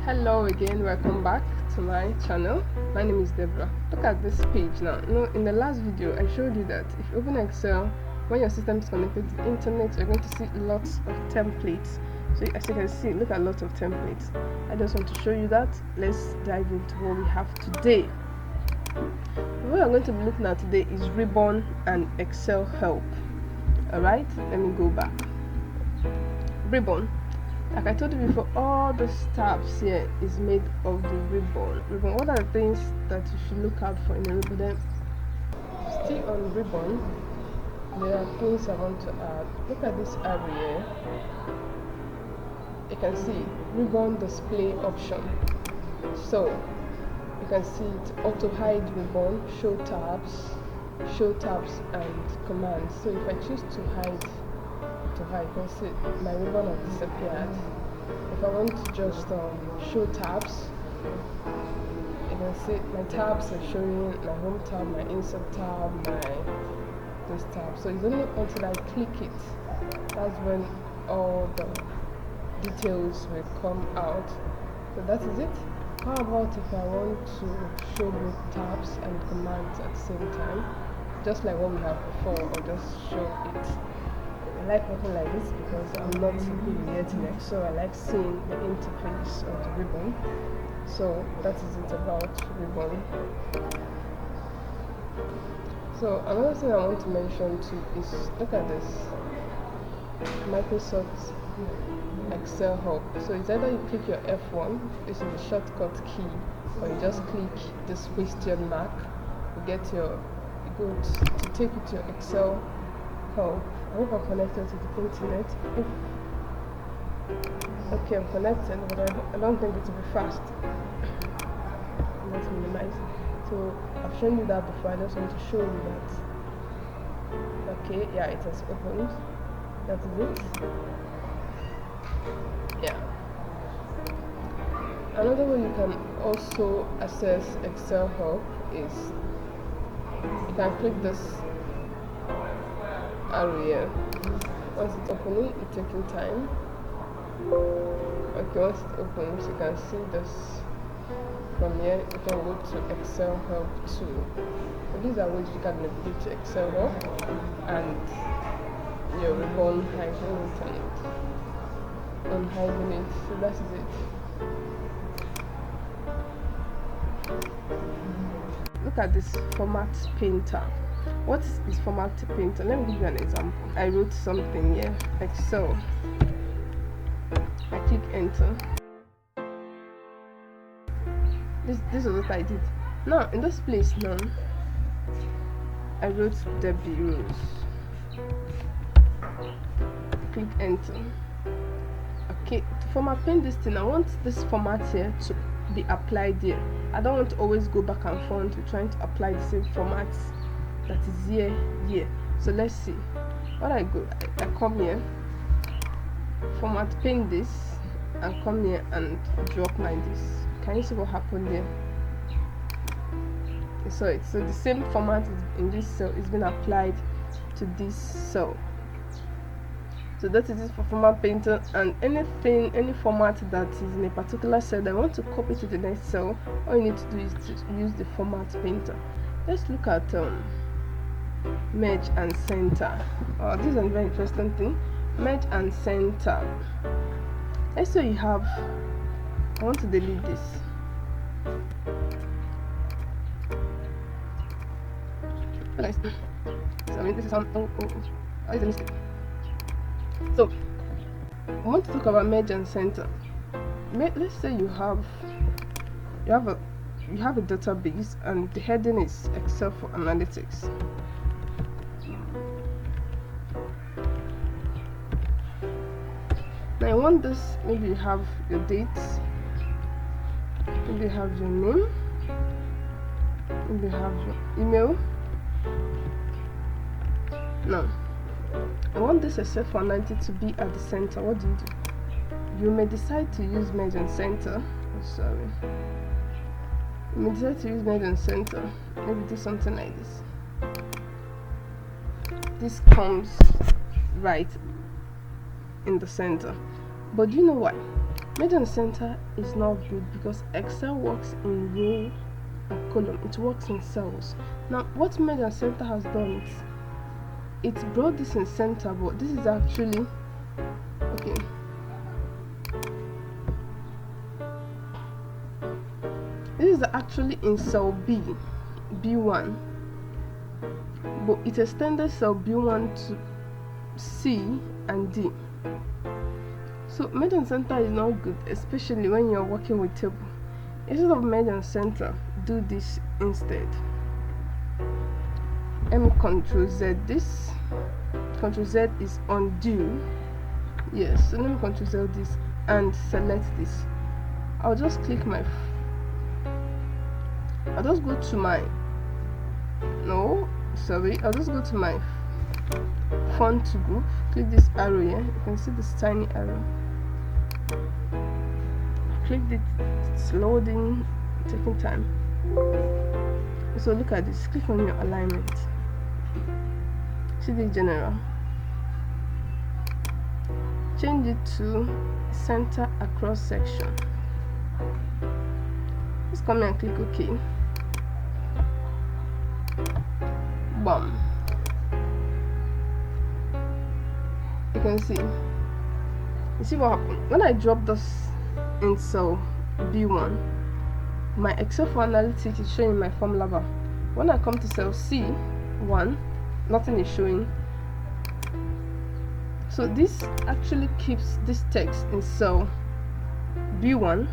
Hello again, welcome back to my channel. My name is Deborah. Look at this page now. In the last video I showed you that if you open Excel, when your system is connected to the internet, you're going to see lots of templates. So as you can see, look at lots of templates. I just want to show you that. Let's dive into what we have today. What we're going to be looking at today is ribbon and Excel help. Alright, let me go back. Ribbon. Like I told you before, all the tabs here is made of the ribbon. What are the things that you should look out for in a ribbon? Then, still on ribbon, there are things I want to add. Look at this area here. You can see ribbon display option. So you can see it auto hide ribbon, show tabs, and commands. So if I choose to hide, you can see my ribbon has disappeared. If I want to just show tabs, you can see my tabs are showing my home tab, my insert tab, this tab. So it's only until I click it that's when all the details will come out. So that is it. How about if I want to show both tabs and commands at the same time, just like what we have before, or just show it. I like working like this because I'm not good yet in Excel. I like seeing the interface of the ribbon. So that is it about ribbon. So another thing I want to mention too is, look at this, Microsoft Excel Hub. So it's either you click your F1, this is the shortcut key, or you just click this question mark. You go to take you to your Excel Hub. I hope I'm connected to the internet. Okay, I'm connected, but I don't think it will be fast. Let's minimize. So I've shown you that before. I just want to show you that. Okay, yeah, it has opened. That is it. Yeah. Another way you can also access Excel Hub is you can click this area. Once it's opening, it's taking time. Okay, once it opens, you can see this from here. You can go to Excel Help too. So these are ways you can navigate to Excel Help and your ribbon hiding it and unhiding it. So that is it. Look at this format painter. What is format painter? Let me give you an example. I wrote something here, Excel. I click enter. This is what I did. Now in this place now, I wrote Debbie Rose. Click enter. Okay, to format paint this thing, I want this format here to be applied here. I don't want to always go back and forth to trying to apply the same format that is here. So let's see. What I come here, format paint this, and come here and drop my this. Can you see what happened there? You saw it. So the same format in this cell is being applied to this cell. So that is it for format painter. And any format that is in a particular cell that I want to copy to the next cell, all you need to do is to use the format painter. Let's look at merge and center. This is a very interesting thing. Merge and center. Let's say you have, I want to delete this. Nice. So this is it's a mistake. So I want to talk about merge and center. Let's say you have a database and the heading is Excel for Analytics. Now I want this, maybe you have your dates, maybe you have your name, maybe you have your email. Now I want this Excel for Analytics to be at the center. What do? You may decide to use merge and center. You may decide to use merge and center. Maybe do something like this. This comes right in the center. But do you know why? Merge and center is not good because Excel works in row and column. It works in cells. Now, what merge and center has done is it's brought this in center, but this is actually okay. This is actually in cell B1, but it extended cell B1 to C and D. So merge and center is not good, especially when you're working with table. Instead of merge and center, do this instead. Let me Control Z this. Control Z is undo. Yes, so let me Control Z this and select this. I'll just click my I'll just go to my I'll just go to my font group, click this arrow here. You can see this tiny arrow. Click it, it's loading, taking time. So look at this, click on your alignment. See the general. Change it to center across section. Just come here and click OK. Bam. You can see. You see what happened? When I drop this in cell B1, my Excel for analytics is showing my formula bar. When I come to cell C1, nothing is showing. So this actually keeps this text in cell B1,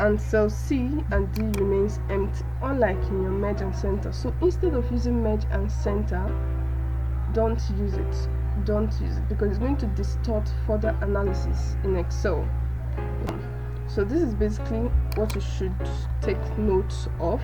and cell C and D remains empty, unlike in your merge and center. So instead of using merge and center, don't use it. Don't use it because it's going to distort further analysis in Excel. So this is basically what you should take note of.